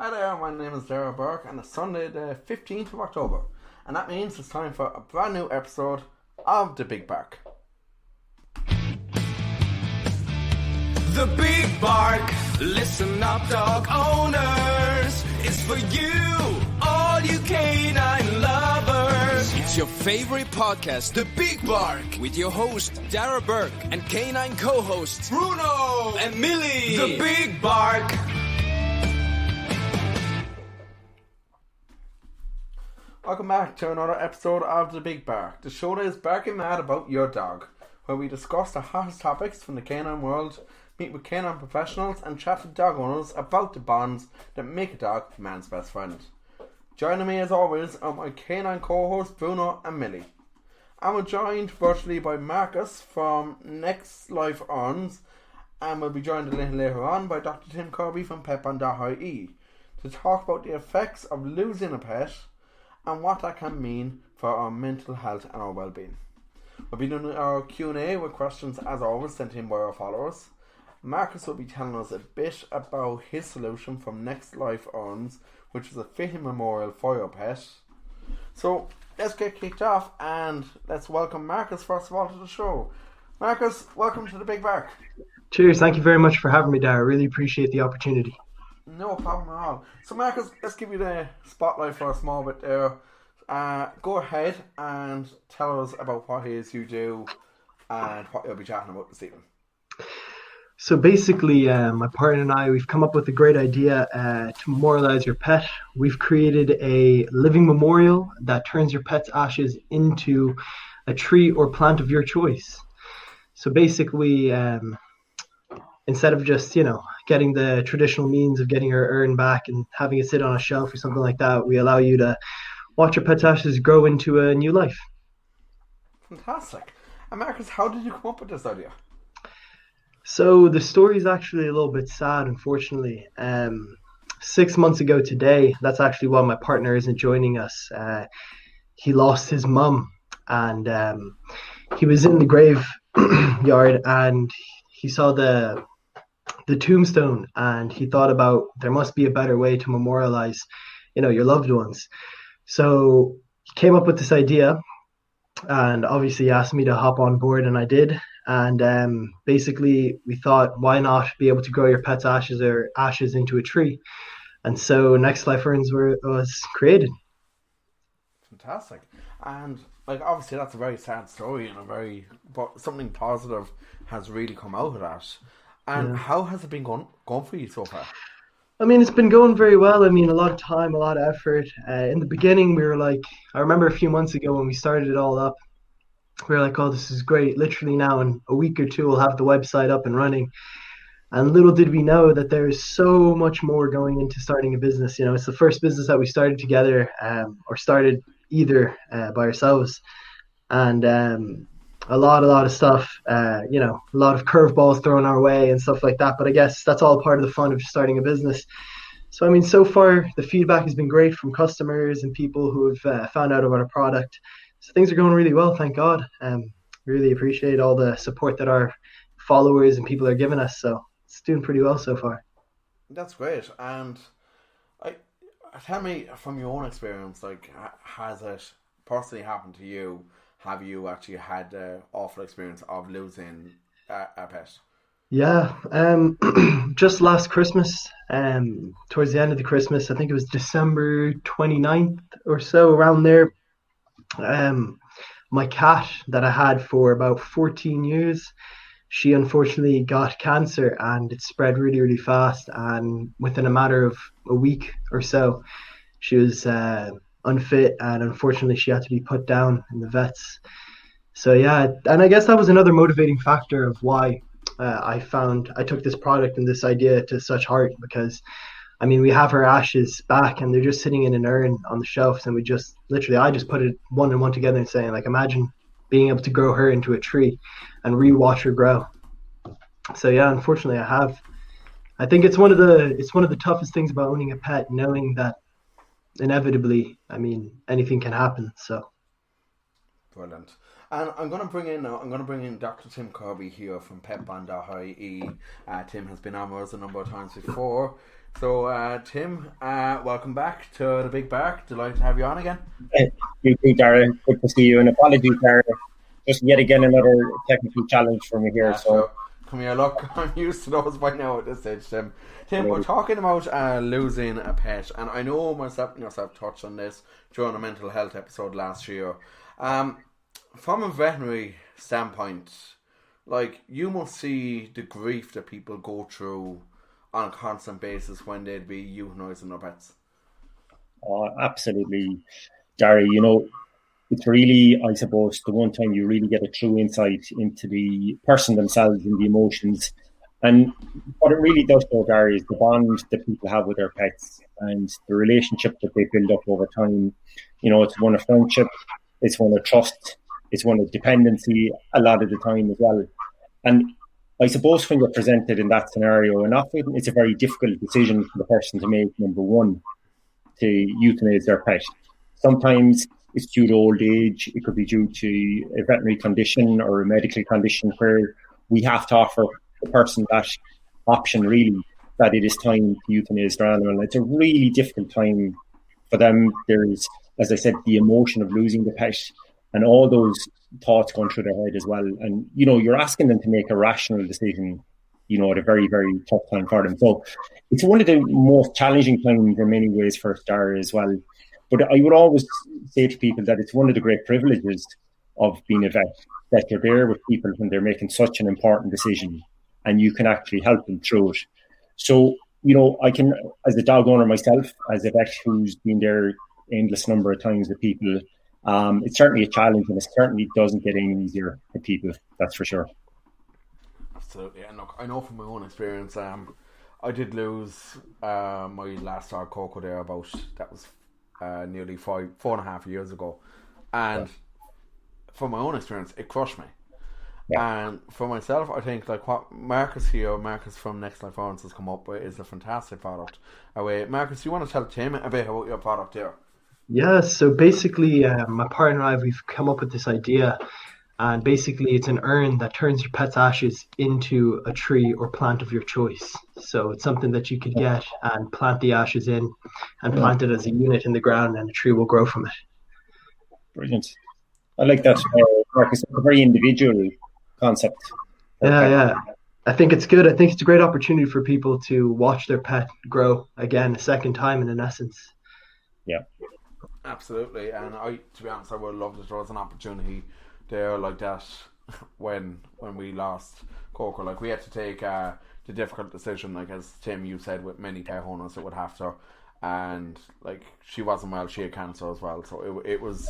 Hi there, my name is Darragh Burke and it's Sunday the 15th of October and that means it's time for a brand new episode of The Big Bark. The Big Bark, listen up dog owners, it's for you, all you canine lovers. It's your favorite podcast, The Big Bark, with your host Darragh Burke and canine co-hosts Bruno and Millie. The Big Bark. Welcome back to another episode of The Big Bark, the show that is barking mad about your dog, where we discuss the hottest topics from the canine world, meet with canine professionals and chat to dog owners about the bonds that make a dog man's best friend. Joining me as always are my canine co-hosts Bruno and Millie. I'm joined virtually by Marcus from Next Life Urns, and we'll be joined a little later on by Dr. Tim Kirby from Petbond.ie to talk about the effects of losing a pet and what that can mean for our mental health and our well-being. We'll be doing our Q&A with questions as always sent in by our followers. Marcus will be telling us a bit about his solution from Next Life Urns, which is a fitting memorial for your pet. So let's get kicked off and let's welcome Marcus first of all to the show. Marcus, welcome to The Big Bark. Cheers, thank you very much for having me, Darragh. Really appreciate the opportunity. No problem at all. So Marcus, let's give you the spotlight for a small bit there. Go ahead and tell us about what it is you do and what you'll be chatting about this evening. So basically, my partner and I, we've come up with a great idea to memorialize your pet. We've created a living memorial that turns your pet's ashes into a tree or plant of your choice. So basically, instead of just, getting the traditional means of getting your urn back and having it sit on a shelf or something like that, we allow you to watch your pet's ashes grow into a new life. Fantastic. And Marcus, how did you come up with this idea? So the story is actually a little bit sad, unfortunately. 6 months ago today, that's actually why my partner isn't joining us. He lost his mum and he was in the graveyard and he saw the tombstone and he thought about there must be a better way to memorialize, your loved ones. So he came up with this idea and obviously asked me to hop on board and I did. And basically we thought, why not be able to grow your pet's ashes into a tree? And so Next Life Urns was created. Fantastic. And obviously that's a very sad story and but something positive has really come out of that. And how has it been going for you so far? I mean, it's been going very well. I mean, a lot of time, a lot of effort. In the beginning, we were like, I remember a few months ago when we started it all up, we were like, oh, this is great. Literally now in a week or two, we'll have the website up and running. And little did we know that there is so much more going into starting a business. It's the first business that we started together or started either by ourselves. And a lot of stuff, a lot of curveballs thrown our way and stuff like that. But I guess that's all part of the fun of starting a business. So, I mean, so far the feedback has been great from customers and people who have found out about our product. So things are going really well, thank God. Really appreciate all the support that our followers and people are giving us. So it's doing pretty well so far. That's great. And tell me from your own experience, has it personally happened to you? Have you actually had the awful experience of losing a pet? Yeah, just last Christmas, towards the end of the Christmas, I think it was December 29th or so, around there, my cat that I had for about 14 years, she unfortunately got cancer and it spread really, really fast. And within a matter of a week or so, she was unfit and unfortunately she had to be put down in the vets. So yeah, and I guess that was another motivating factor of why I took this product and this idea to such heart, because I mean, we have her ashes back and they're just sitting in an urn on the shelves, and I just put it one and one together and saying, imagine being able to grow her into a tree and re-watch her grow. So yeah, unfortunately I think it's one of the toughest things about owning a pet, knowing that inevitably, I mean, anything can happen. So brilliant. And I'm going to bring in Dr. Tim Kirby here from Petbond.ie. Tim has been on with us a number of times before. So, Tim, welcome back to the Big Bark. Delighted to have you on again. Hey, you too, Darren. Good to see you. And apologies, Darren. Just yet again another technical challenge for me here. So, come here, look, I'm used to those by now at this stage, Tim. Tim, we're talking about losing a pet, and I know myself and yourself touched on this during a mental health episode last year. From a veterinary standpoint, like, you must see the grief that people go through on a constant basis when they'd be euthanizing their pets. Oh, absolutely, Gary. You know, it's really, I suppose, the one time you really get a true insight into the person themselves and the emotions. And what it really does show, Gary, is the bond that people have with their pets and the relationship that they build up over time. You know, it's one of friendship, it's one of trust, it's one of dependency a lot of the time as well. And I suppose when you're presented in that scenario, and often it's a very difficult decision for the person to make, number one, to euthanize their pet. Sometimes it's due to old age, it could be due to a veterinary condition or a medical condition where we have to offer the person that option, really, that it is time to euthanize their animal. It's a really difficult time for them. There's, as I said, the emotion of losing the pet and all those thoughts going through their head as well. And, you know, you're asking them to make a rational decision, you know, at a very, very tough time for them. So it's one of the most challenging times in many ways for a star as well. But I would always say to people that it's one of the great privileges of being a vet, that you're there with people when they're making such an important decision and you can actually help them through it. So, you know, I can, as a dog owner myself, as a vet who's been there endless number of times with people, it's certainly a challenge, and it certainly doesn't get any easier for people, that's for sure. Absolutely. And look, I know from my own experience, I did lose my last dog, Coco, there about, that was nearly 4.5 years ago. And from my own experience, it crushed me. Yeah. And for myself, I think like what Marcus from Next Life Urns has come up with is a fantastic product. Marcus, you want to tell Tim a bit about your product here? Yeah, so basically my partner and I, we've come up with this idea, and basically it's an urn that turns your pet's ashes into a tree or plant of your choice. So it's something that you could get and plant the ashes in and plant it as a unit in the ground, and a tree will grow from it. Brilliant. I like that, Marcus. It's a very individual concept. Yeah. I think it's good. I think it's a great opportunity for people to watch their pet grow again a second time, in essence. Yeah. Absolutely. And to be honest, I would love that there was an opportunity there like that when we lost Coco. Like, we had to take the difficult decision, like as Tim, you said, with many pet owners that would have to, and like, she wasn't well, she had cancer as well, so it was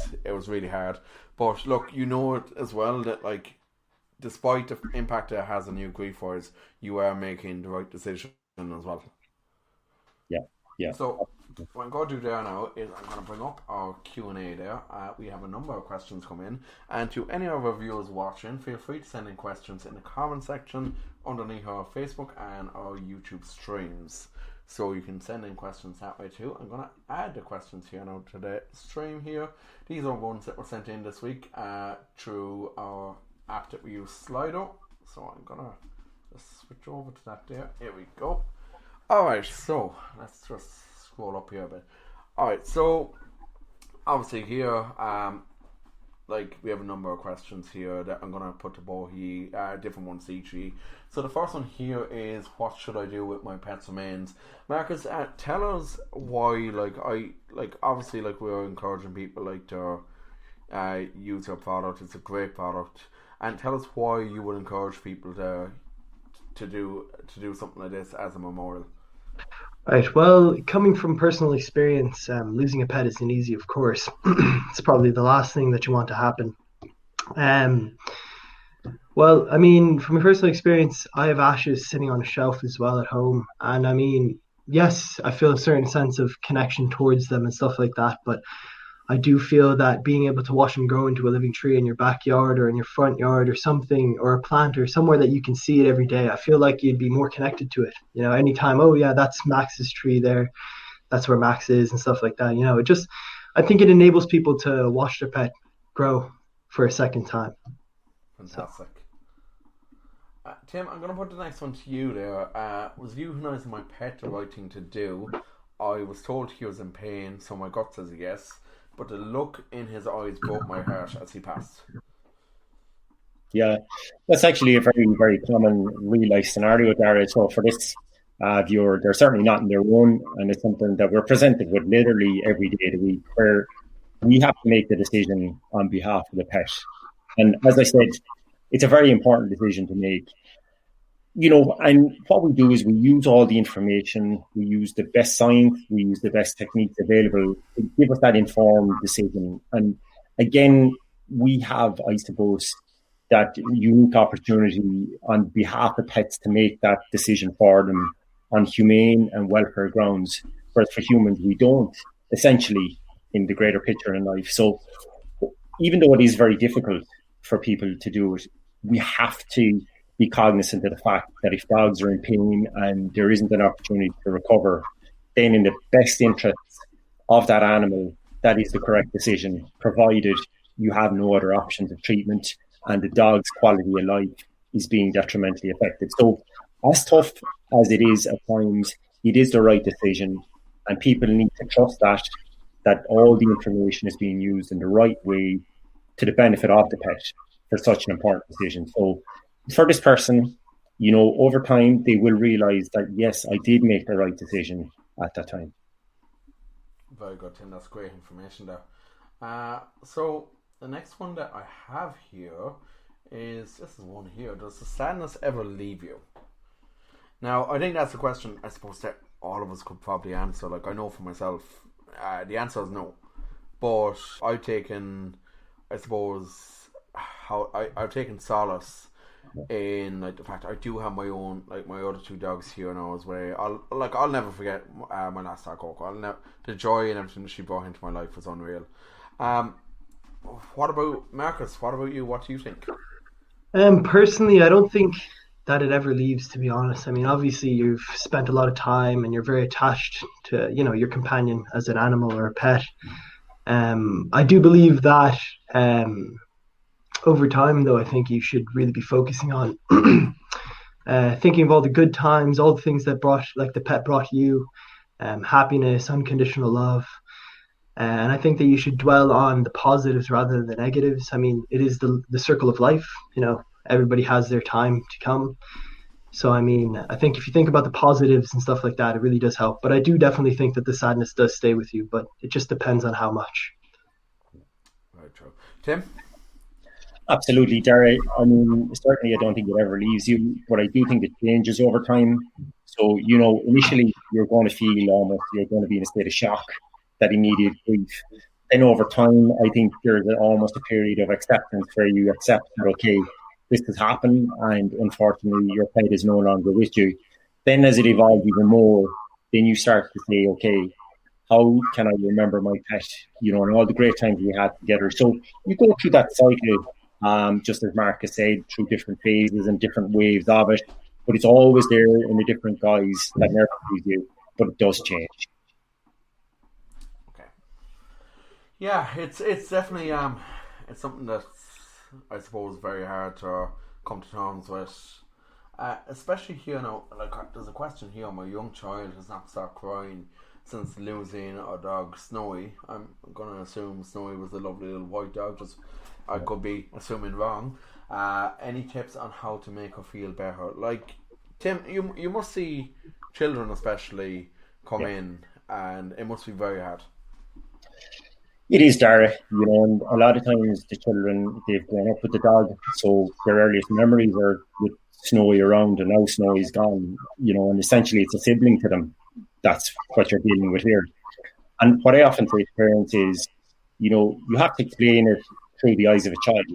really hard. But look, you know it as well that, like, despite the impact it has on you grief-wise, you are making the right decision as well. Yeah. So what I'm going to do there now is I'm going to bring up our Q&A there. We have a number of questions come in, and to any of our viewers watching, feel free to send in questions in the comment section underneath our Facebook and our YouTube streams. So you can send in questions that way too. I'm going to add the questions here now to the stream here. These are ones that were sent in this week through our app that we use, Slido. So I'm going to just switch over to that there. Here we go. Alright, so let's just scroll up here a bit. Alright, so obviously here, like, we have a number of questions here that I'm going to put to both different ones to each. So the first one here is, what should I do with my pet's remains? Marcus, tell us why, obviously, like, we're encouraging people, like, to use your product. It's a great product. And tell us why you would encourage people to do something like this as a memorial. Right. Well, coming from personal experience, losing a pet isn't easy, of course. It's probably the last thing that you want to happen. Well, I mean, from a personal experience, I have ashes sitting on a shelf as well at home. And I mean, yes, I feel a certain sense of connection towards them and stuff like that. But I do feel that being able to watch them grow into a living tree in your backyard or in your front yard or something, or a plant or somewhere that you can see it every day, I feel like you'd be more connected to it. You know, anytime, oh yeah, that's Max's tree there, that's where Max is and stuff like that. You know, I think it enables people to watch their pet grow for a second time. Fantastic. Tim, I'm going to put the next one to you there. Was euthanizing my pet the right thing to do? I was told he was in pain, so my gut says yes, but the look in his eyes broke my heart as he passed. Yeah, that's actually a very, very common real-life scenario, Dara. So for this viewer, they're certainly not in their own, and it's something that we're presented with literally every day of the week, where we have to make the decision on behalf of the pet. And as I said, it's a very important decision to make. And what we do is we use all the information, we use the best science, we use the best techniques available to give us that informed decision. And again, we have, I suppose, that unique opportunity on behalf of pets to make that decision for them on humane and welfare grounds. Whereas for humans, we don't, essentially, in the greater picture in life. So even though it is very difficult for people to do it, we have to be cognizant of the fact that if dogs are in pain and there isn't an opportunity to recover, then in the best interests of that animal, that is the correct decision, provided you have no other options of treatment and the dog's quality of life is being detrimentally affected. So as tough as it is at times, it is the right decision, and people need to trust that all the information is being used in the right way to the benefit of the pet for such an important decision. So for this person, over time, they will realize that, yes, I did make the right decision at that time. Very good, Tim. That's great information there. So the next one that I have here is, this is one here. Does the sadness ever leave you? Now, I think that's a question I suppose that all of us could probably answer. Like, I know for myself, the answer is no. But I've taken, I suppose, I've taken solace in like the fact I do have my own, like my other two dogs here now as well. I'll never forget my last dog, Coco. The joy and everything she brought into my life was unreal. What about Marcus? What about you? What do you think? Personally, I don't think that it ever leaves, to be honest. I mean, obviously you've spent a lot of time and you're very attached to, your companion as an animal or a pet. I do believe that over time, though, I think you should really be focusing on thinking of all the good times, all the things that the pet brought you, happiness, unconditional love. And I think that you should dwell on the positives rather than the negatives. I mean, it is the circle of life. Everybody has their time to come. So, I mean, I think if you think about the positives and stuff like that, it really does help. But I do definitely think that the sadness does stay with you, but it just depends on how much. Very true. Tim? Absolutely, Derek. I mean, certainly I don't think it ever leaves you, but I do think it changes over time. So, initially you're going to feel you're going to be in a state of shock, that immediate grief. Then over time, I think there's almost a period of acceptance where you accept that, okay, this has happened and unfortunately your pet is no longer with you. Then as it evolves even more, then you start to say, okay, how can I remember my pet, and all the great times we had together. So you go through that cycle, just as Marcus said, through different phases and different waves of it, but it's always there in a different guise that never leaves you, but it does change. Okay. Yeah, it's definitely it's something that's, I suppose, very hard to come to terms with, especially here now. Like, there's a question here: my young child has not stopped crying since losing our dog Snowy. I'm gonna assume Snowy was the lovely little white dog. I could be assuming wrong. Any tips on how to make her feel better? Like, Tim, you must see children especially come in, and it must be very hard. It is, Dara, and a lot of times the children, they've grown up with the dog, so their earliest memories are with Snowy around, and now Snowy's gone, and essentially it's a sibling to them. That's what you're dealing with here. And what I often say to parents is, you have to explain it through the eyes of a child.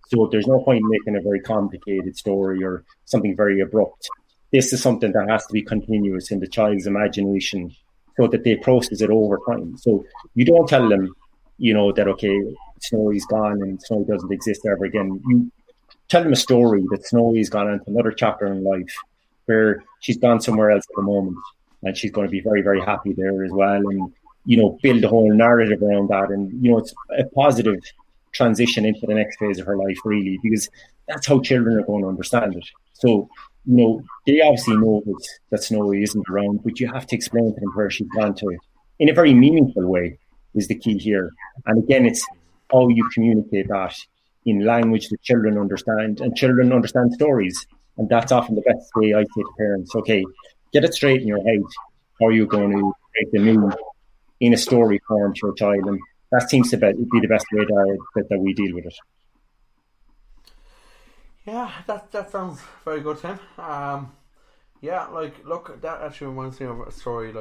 So there's no point in making a very complicated story or something very abrupt. This is something that has to be continuous in the child's imagination so that they process it over time. So you don't tell them, that, okay, Snowy's gone and Snowy doesn't exist ever again. You tell them a story that Snowy's gone into another chapter in life where she's gone somewhere else at the moment and she's going to be very, very happy there as well. And, build a whole narrative around that. And, it's a positive transition into the next phase of her life, really, because that's how children are going to understand it. So, they obviously know that Snowy isn't around, but you have to explain to them where she's gone to in a very meaningful way is the key here. And again, it's how you communicate that in language that children understand, and children understand stories. And that's often the best way I say to parents, okay, get it straight in your head. How are you going to make the news in a story form to your child? And that seems to be the best way that we deal with it. Yeah, that sounds very good, Tim. Look, that actually reminds me of a story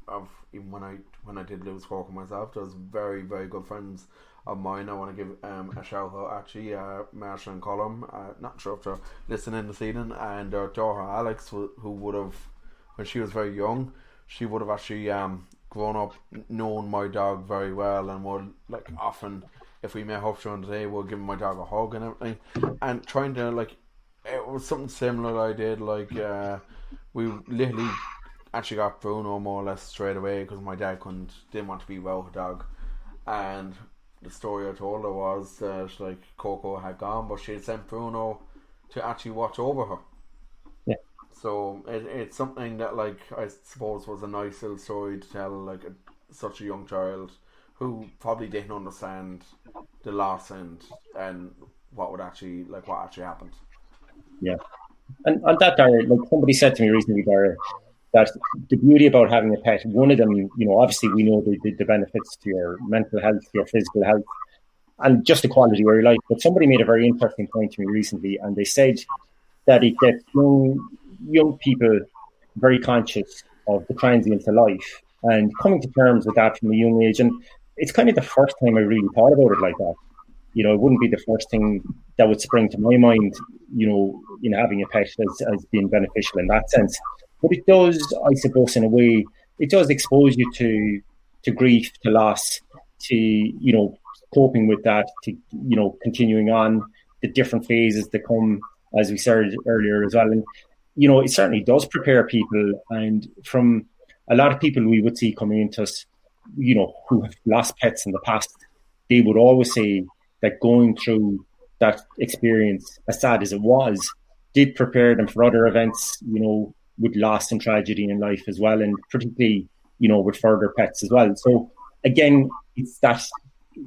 of even when I did lose walking myself. There was very, very good friends of mine. I want to give a shout out actually, Marcus Jankola. Not sure if they're listening this evening, and their daughter Alex, who would have, when she was very young, she would have actually grown up knowing my dog very well, and would often, if we met up during the day, we'll give my dog a hug and everything, and trying to it was something similar I did. We literally actually got Bruno more or less straight away because my dad didn't want to be well with the dog, and the story I told her was that Coco had gone, but she had sent Bruno to actually watch over her. Yeah. So it's something that I suppose was a nice little story to tell such a young child who probably didn't understand the loss and what actually happened. Yeah. And on that, Dara, somebody said to me recently, Dara, that the beauty about having a pet, one of them, obviously we know the benefits to your mental health, your physical health, and just the quality of your life. But somebody made a very interesting point to me recently, and they said that it gets young people very conscious of the transience of life and coming to terms with that from a young age. And it's kind of the first time I really thought about it like that. It wouldn't be the first thing that would spring to my mind, in having a pet as being beneficial in that sense. But it does, I suppose, in a way, it does expose you to grief, to loss, to, coping with that, to, continuing on the different phases that come, as we said earlier as well. And, it certainly does prepare people. And from a lot of people we would see coming into us, who have lost pets in the past, they would always say that going through that experience, as sad as it was, did prepare them for other events, with loss and tragedy in life as well, and particularly, with further pets as well. So again, it's that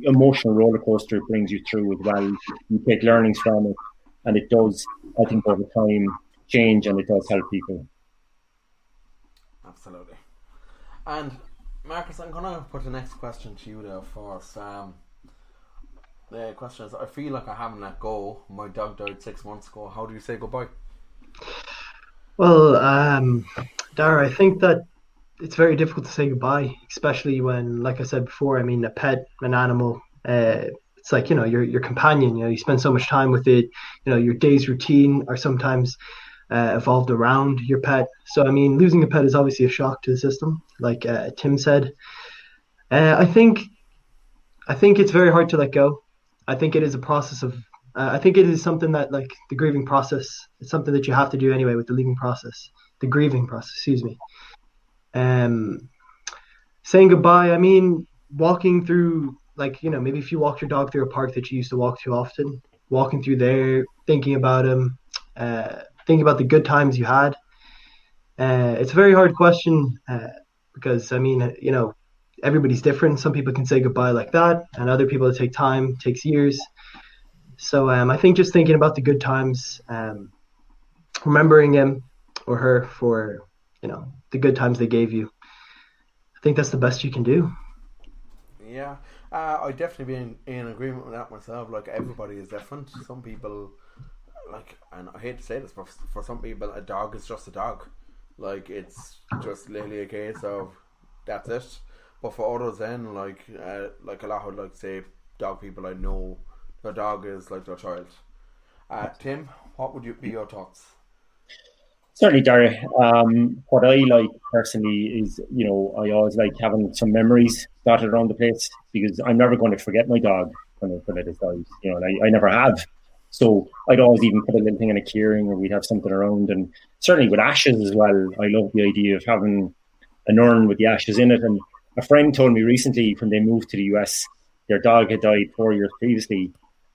emotional roller coaster it brings you through as well. You take learnings from it, and it does, I think, over time change, and it does help people. Absolutely. And Marcus, I'm gonna put the next question to you there first. The question is, I feel like I haven't let go. My dog died 6 months ago. How do you say goodbye? Well, Dara, I think that it's very difficult to say goodbye, especially when, like I said before, a pet, an animal, it's like, your companion, you spend so much time with it, your day's routine are sometimes evolved around your pet. So, losing a pet is obviously a shock to the system, like Tim said. I think it's very hard to let go. I think it is a process of, I think it is something that, the grieving process, it's something that you have to do anyway with the grieving process, excuse me. Saying goodbye, walking through, maybe if you walk your dog through a park that you used to walk too often, walking through there, thinking about him, thinking about the good times you had. It's a very hard question because, everybody's different. Some people can say goodbye like that, and other people it takes years. So I think just thinking about the good times, remembering him or her for, the good times they gave you. I think that's the best you can do. Yeah, I definitely be in agreement with that myself. Everybody is different. Some people, and I hate to say this, but for some people, a dog is just a dog. It's just literally a case of that's it. But for others, then, a lot of, say, dog people I know, their dog is like their child. Tim, what would be your thoughts? Certainly, Dara. What I like personally is, I always like having some memories dotted around the place, because I'm never going to forget my dog when it has died. And I never have. So I'd always even put a little thing in a clearing, or we'd have something around. And certainly with ashes as well, I love the idea of having an urn with the ashes in it. And a friend told me recently, when they moved to the US, their dog had died 4 years previously,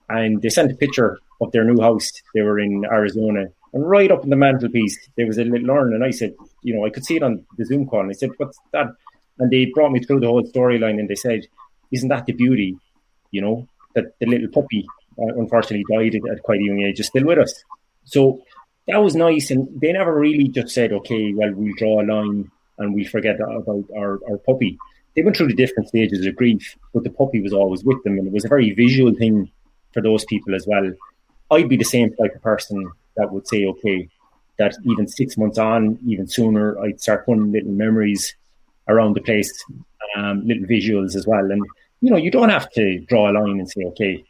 and they sent a picture of their new house. They were in Arizona, and right up in the mantelpiece there was a little urn, and I said, I could see it on the Zoom call, and I said, what's that? And they brought me through the whole storyline, and they said, isn't that the beauty, that the little puppy unfortunately died at quite a young age, is still with us. So that was nice, and they never really just said, okay, well, we'll draw a line and we forget about our puppy. They went through the different stages of grief, but the puppy was always with them, and it was a very visual thing for those people as well. I'd be the same type of person that would say, okay, that even 6 months on, even sooner, I'd start putting little memories around the place, little visuals as well. And, you don't have to draw a line and say, okay,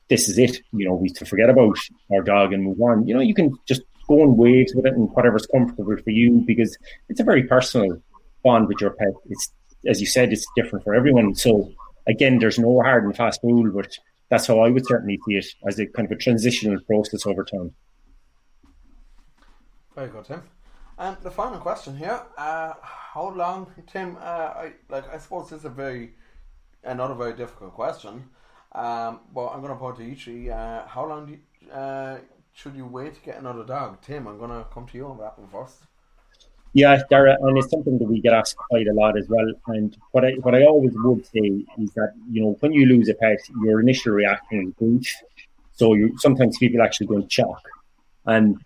this is it. We have to forget about our dog and move on. You can just go in waves with it and whatever's comfortable for you, because it's a very personal bond with your pet. It's, as you said, it's different for everyone. So again, there's no hard and fast rule, but that's how I would certainly see it, as a kind of a transitional process over time. Very good, Tim. And the final question here: how long, Tim? I suppose this is another very difficult question. But I'm going to put it to each of you. How long should you wait to get another dog? Tim, I'm going to come to you on that one first. Yeah, Dara, and it's something that we get asked quite a lot as well. And what I always would say is that, when you lose a pet, your initial reaction is grief. So sometimes people actually go into shock. And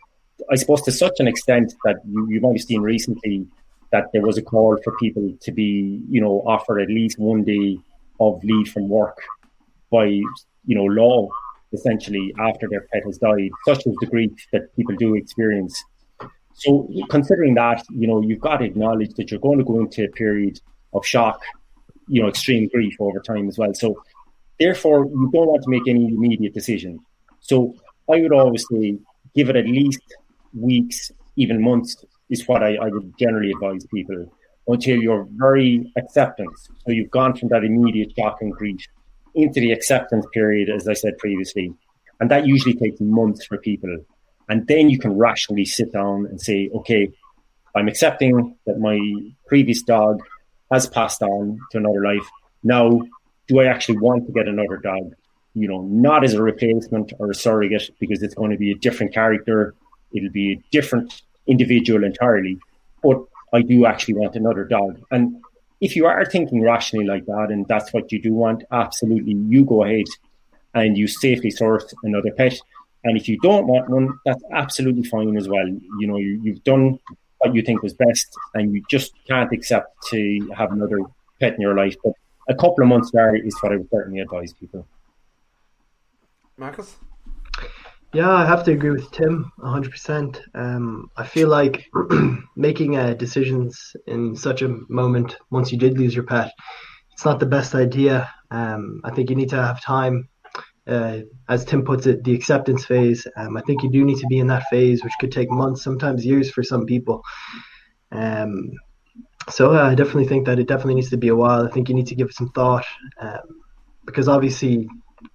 I suppose to such an extent that you might have seen recently that there was a call for people to be, offered at least 1 day of leave from work by, law, essentially, after their pet has died, such as the grief that people do experience. So considering that, you've got to acknowledge that you're going to go into a period of shock, extreme grief over time as well. So therefore, you don't want to make any immediate decision. So I would always say, give it at least weeks, even months, is what I would generally advise people, until you're very acceptance. So you've gone from that immediate shock and grief into the acceptance period, as I said previously. And that usually takes months for people. And then you can rationally sit down and say, okay, I'm accepting that my previous dog has passed on to another life. Now, do I actually want to get another dog? Not as a replacement or a surrogate, because it's going to be a different character. It'll be a different individual entirely. But I do actually want another dog. And if you are thinking rationally like that, and that's what you do want, absolutely, you go ahead and you safely source another pet. And if you don't want one, that's absolutely fine as well. You've done what you think was best, and you just can't accept to have another pet in your life. But a couple of months there is what I would certainly advise people. Marcus? Yeah, I have to agree with Tim 100%. I feel like making decisions in such a moment, once you did lose your pet, it's not the best idea. I think you need to have time. As Tim puts it, the acceptance phase. I think you do need to be in that phase, which could take months, sometimes years for some people. So I definitely think that it definitely needs to be a while. I think you need to give it some thought, because obviously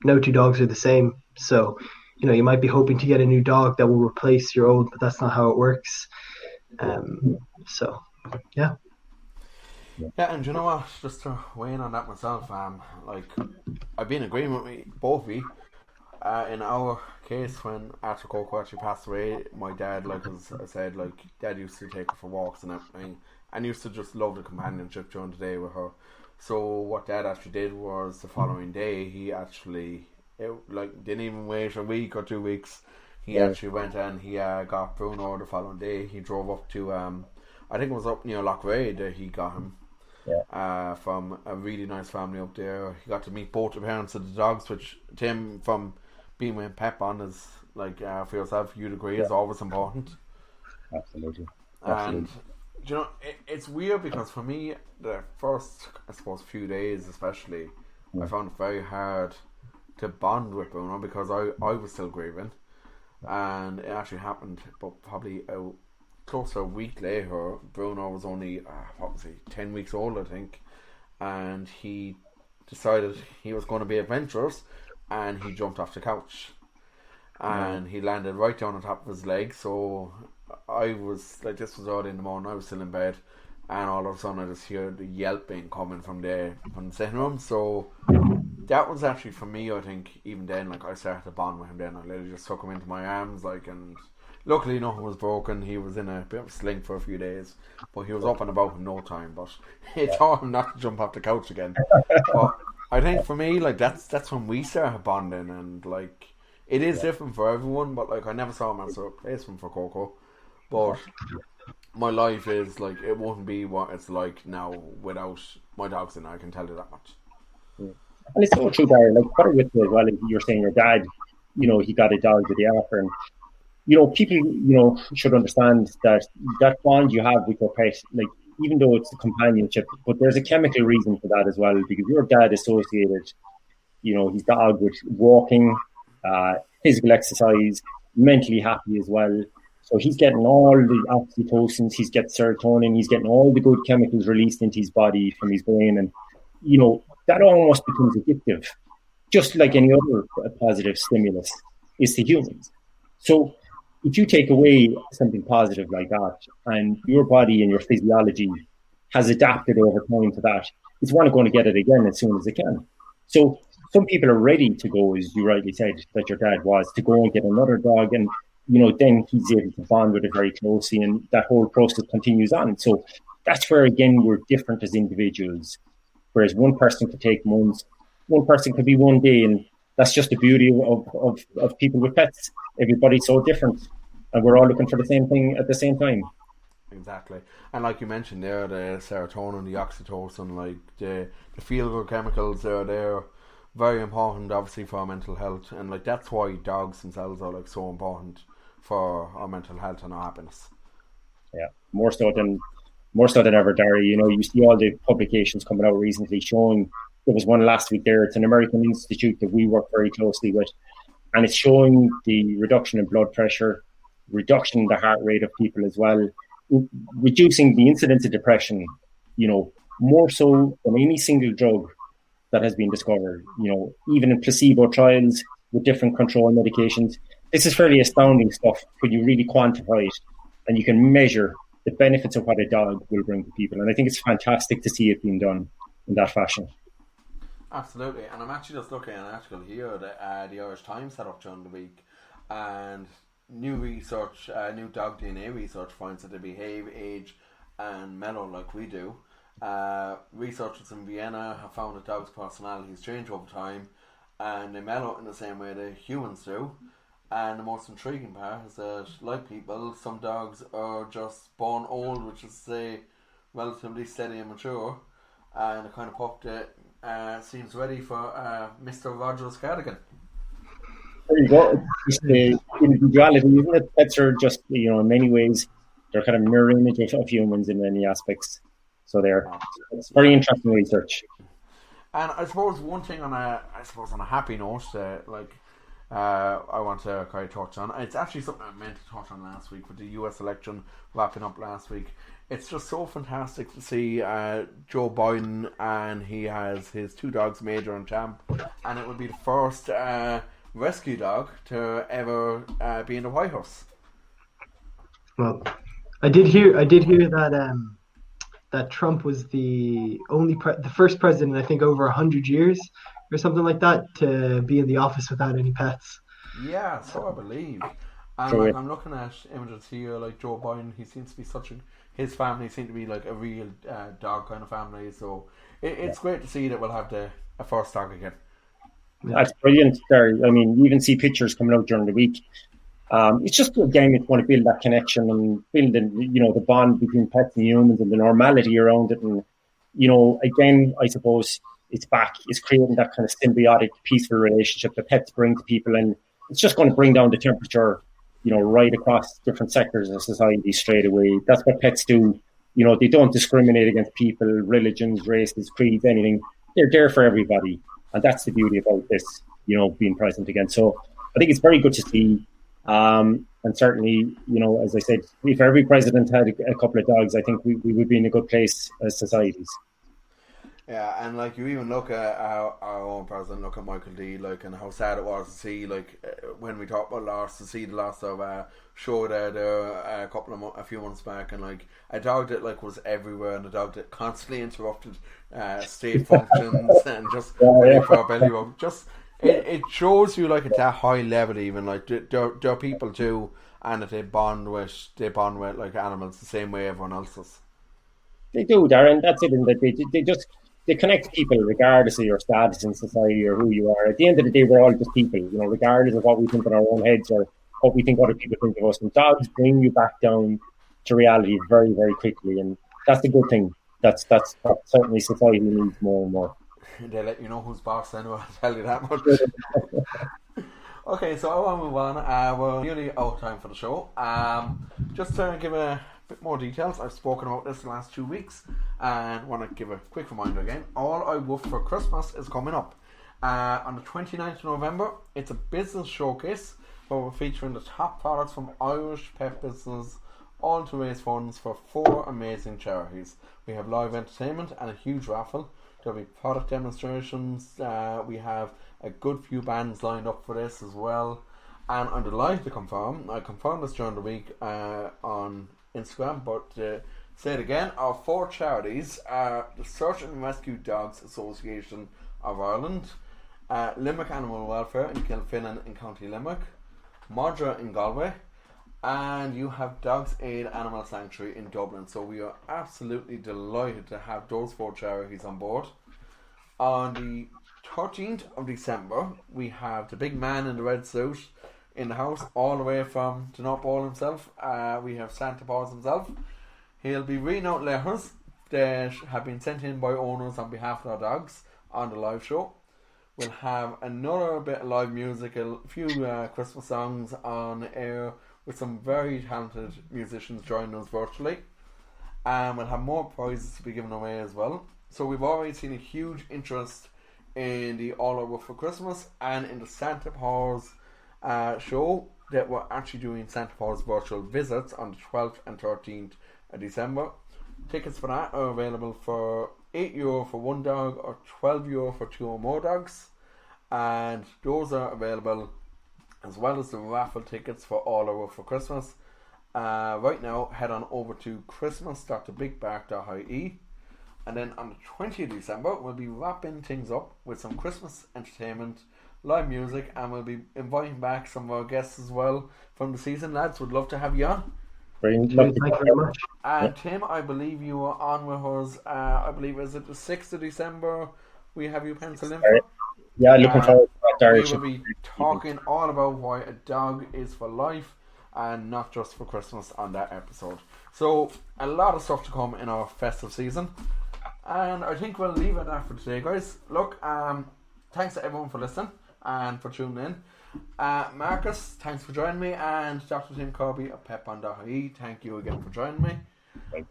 no two dogs are the same. So, you might be hoping to get a new dog that will replace your old, but that's not how it works. So, yeah. Yeah, and you know what? Just to weigh in on that myself, I've been in agreement with both of you. In our case, when after Coco actually passed away, my dad, as I said, Dad used to take her for walks and everything, and used to just love the companionship during the day with her. So what Dad actually did was the following day, he actually didn't even wait a week or 2 weeks. He actually went and he got Bruno the following day. He drove up to I think it was up near Lochray that he got him. From a really nice family up there. He got to meet both the parents of the dogs, which Tim, from being with Petbond, is for yourself, you'd agree, is always important. Absolutely. And it's weird because for me, the first, I suppose, few days especially, I found it very hard to bond with Bruno because I was still grieving, and it actually happened, but probably close to a week later. Bruno was only 10 weeks old, I think, and he decided he was going to be adventurous, and he jumped off the couch, and he landed right down on top of his leg. So I was this was early in the morning, I was still in bed, and all of a sudden I just hear the yelping coming from the sitting room. So that was actually for me. I think even then, like I started to bond with him. Then I literally just took him into my arms, like, and luckily nothing was broken. He was in a bit of a sling for a few days, but he was up and about in no time. But it taught him not to jump off the couch again. But I think for me, like that's when we started bonding, and like it is different for everyone. But like I never saw him as a replacement for Coco, but my life is like it wouldn't be what it's like now without my dogs in it. I can tell you that much. And it's so true, Barry. Like, what with as well, you're saying your dad, he got a dog the day after, and people, should understand that bond you have with your pet, like, even though it's a companionship, but there's a chemical reason for that as well, because your dad associated, his dog with walking, physical exercise, mentally happy as well. So he's getting all the oxytocins, he's getting serotonin, he's getting all the good chemicals released into his body from his brain, and that almost becomes addictive, just like any other positive stimulus is to humans. So if you take away something positive like that, and your body and your physiology has adapted over time to that, it's one going to get it again as soon as it can. So some people are ready to go, as you rightly said, that your dad was, to go and get another dog, and then he's able to bond with it very closely, and that whole process continues on. So that's where, again, we're different as individuals. Whereas one person could take months, one person could be one day, and that's just the beauty of people with pets. Everybody's so different, and we're all looking for the same thing at the same time. Exactly. And like you mentioned there, the serotonin, the oxytocin, like the feel-good chemicals, they're very important, obviously, for our mental health. And like that's why dogs themselves are like so important for our mental health and our happiness. Yeah, more so than ever, Darry. You see all the publications coming out recently showing. There was one last week there. It's an American institute that we work very closely with, and it's showing the reduction in blood pressure, reduction in the heart rate of people as well, reducing the incidence of depression, more so than any single drug that has been discovered, even in placebo trials with different control medications. This is fairly astounding stuff when you really quantify it and you can measure the benefits of what a dog will bring to people. And I think it's fantastic to see it being done in that fashion. Absolutely. And I'm actually just looking at an article here that the Irish Times set up during the week, and new research, new dog DNA research finds that they behave, age and mellow like we do. Researchers in Vienna have found that dogs' personalities change over time and they mellow in the same way that humans do. And the most intriguing part is that, like people, some dogs are just born old, which is to say relatively steady and mature, and a kind of pup that seems ready for Mr. Rogers' cardigan. There you go. It's the individuality, isn't it? Pets are just, in many ways, they're kind of mirror image of humans in many aspects. So it's very interesting research. And I suppose one thing on a happy note, I want to kind of touch on. It's actually something I meant to touch on last week with the US election wrapping up last week. It's just so fantastic to see Joe Biden, and he has his two dogs, Major and Champ, and it would be the first rescue dog to ever be in the White House. Well, I did hear that that Trump was the first president, I think, over 100 years or something like that to be in the office without any pets. Yeah, so I believe. And I'm looking at images here, like Joe Biden, he seems to be his family seem to be like a real dog kind of family. So it's great to see that we'll have a first dog again. That's brilliant, Barry. I mean, you even see pictures coming out during the week. It's just, again, it's going to build that connection and build the bond between pets and humans and the normality around it. And, again, I suppose it's creating that kind of symbiotic, peaceful relationship that pets bring to people. And it's just going to bring down the temperature, right across different sectors of society straight away. That's what pets do. They don't discriminate against people, religions, races, creeds, anything. They're there for everybody. And that's the beauty about this, being present again. So I think it's very good to see. And certainly, as I said, if every president had a couple of dogs, I think we would be in a good place as societies. Yeah, and like you even look at our own president, look at Michael D, like, and how sad it was to see, like, when we talked about loss, to see the loss of Show there a few months back, and like a dog that like was everywhere, and a dog that constantly interrupted state functions and just ready for a belly rub. Just it shows you like at that high level, even like there are people too, and that they bond with like animals the same way everyone else does. They do, Darren. That's it. And that they connect people regardless of your status in society or who you are. At the end of the day, we're all just people, you know, regardless of what we think in our own heads or what we think other people think of us. And dogs bring you back down to reality very, very quickly, and that's the good thing. That's what certainly society needs more and more. They let you know who's boss anyway, I'll tell you that much. Okay, so I want to move on. We're nearly out of time for the show. Just to give a bit more details, I've spoken about this the last 2 weeks, and want to give a quick reminder again. All I Woof for Christmas is coming up on the 29th of November. It's a business showcase where we're featuring the top products from Irish pet business, all to raise funds for 4 amazing charities. We have live entertainment and a huge raffle. There'll be product demonstrations. We have a good few bands lined up for this as well, and I'm delighted to confirm. I confirmed this during the week on Instagram, but say it again. Our 4 charities are the Search and Rescue Dogs Association of Ireland, Limerick Animal Welfare in Kilfinnan in County Limerick, Modra in Galway, and you have Dogs Aid Animal Sanctuary in Dublin. So we are absolutely delighted to have those 4 charities on board. On the 13th of December, we have the big man in the red suit in the house, all the way from the North Pole himself. We have Santa Claus himself. He'll be reading out letters that have been sent in by owners on behalf of their dogs on the live show. We'll have another bit of live music, a few Christmas songs on air with some very talented musicians joining us virtually. And we'll have more prizes to be given away as well. So we've already seen a huge interest in the All I Woof for Christmas and in the Santa Claus show, that we're actually doing Santa Claus virtual visits on the 12th and 13th of December. Tickets for that are available for €8 for one dog or €12 for 2 or more dogs, and those are available as well as the raffle tickets for All I Woof for Christmas. Right now, head on over to christmas.thebigbark.ie, and then on the 20th of December we'll be wrapping things up with some Christmas entertainment, live music, and we'll be inviting back some of our guests as well from the season. Lads, would love to have you on. Thank you very much. And Tim, I believe you are on with us. I believe, is it the 6th of December we have you penciled in for? Yeah, looking forward to that, Darren. We will be talking all about why a dog is for life and not just for Christmas on that episode. So a lot of stuff to come in our festive season, and I think we'll leave it at that for today, guys. Look, thanks to everyone for listening and for tuning in. Marcus, thanks for joining me, and Dr. Tim Kirby of Petbond.ie, thank you again for joining me.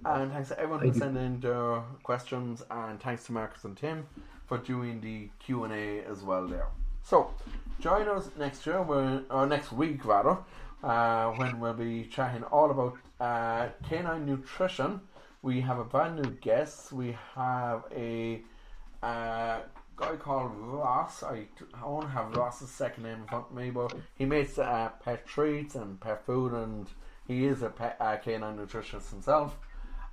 And thanks to everyone who sent in their questions, and thanks to Marcus and Tim for doing the Q&A as well there. So join us next year, or next week rather, when we'll be chatting all about canine nutrition. We have a brand new guest. We have a guy called Ross. I don't have Ross's second name in front of me, but he makes pet treats and pet food, and he is a canine nutritionist himself.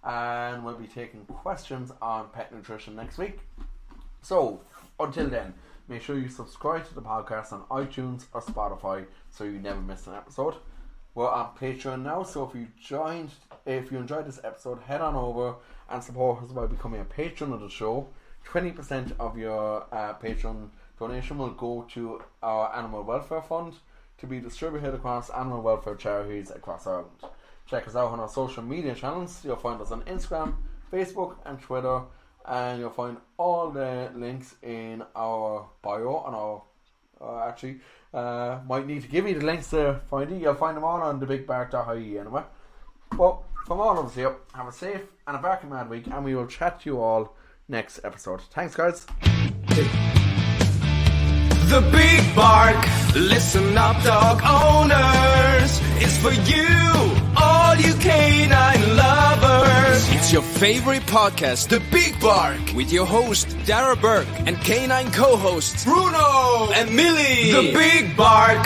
And we'll be taking questions on pet nutrition next week. So until then, make sure you subscribe to the podcast on iTunes or Spotify so you never miss an episode. We're on Patreon now, so if you enjoyed this episode, head on over and support us by becoming a patron of the show. 20% of your Patreon donation will go to our animal welfare fund to be distributed across animal welfare charities across Ireland. Check us out on our social media channels. You'll find us on Instagram, Facebook and Twitter, and you'll find all the links in our bio on our might need to give you the links to find it. You'll find them all on thebigbark.ie anyway. Well, from all of us here, have a safe and a barking mad week, and we will chat to you all next episode. Thanks, guys. The Big Bark, listen up, dog owners. It's for you, all you canine lovers. It's It's your favorite podcast, The Big Bark, with your host, Dara Burke, and canine co-hosts, Bruno and Millie. The Big Bark.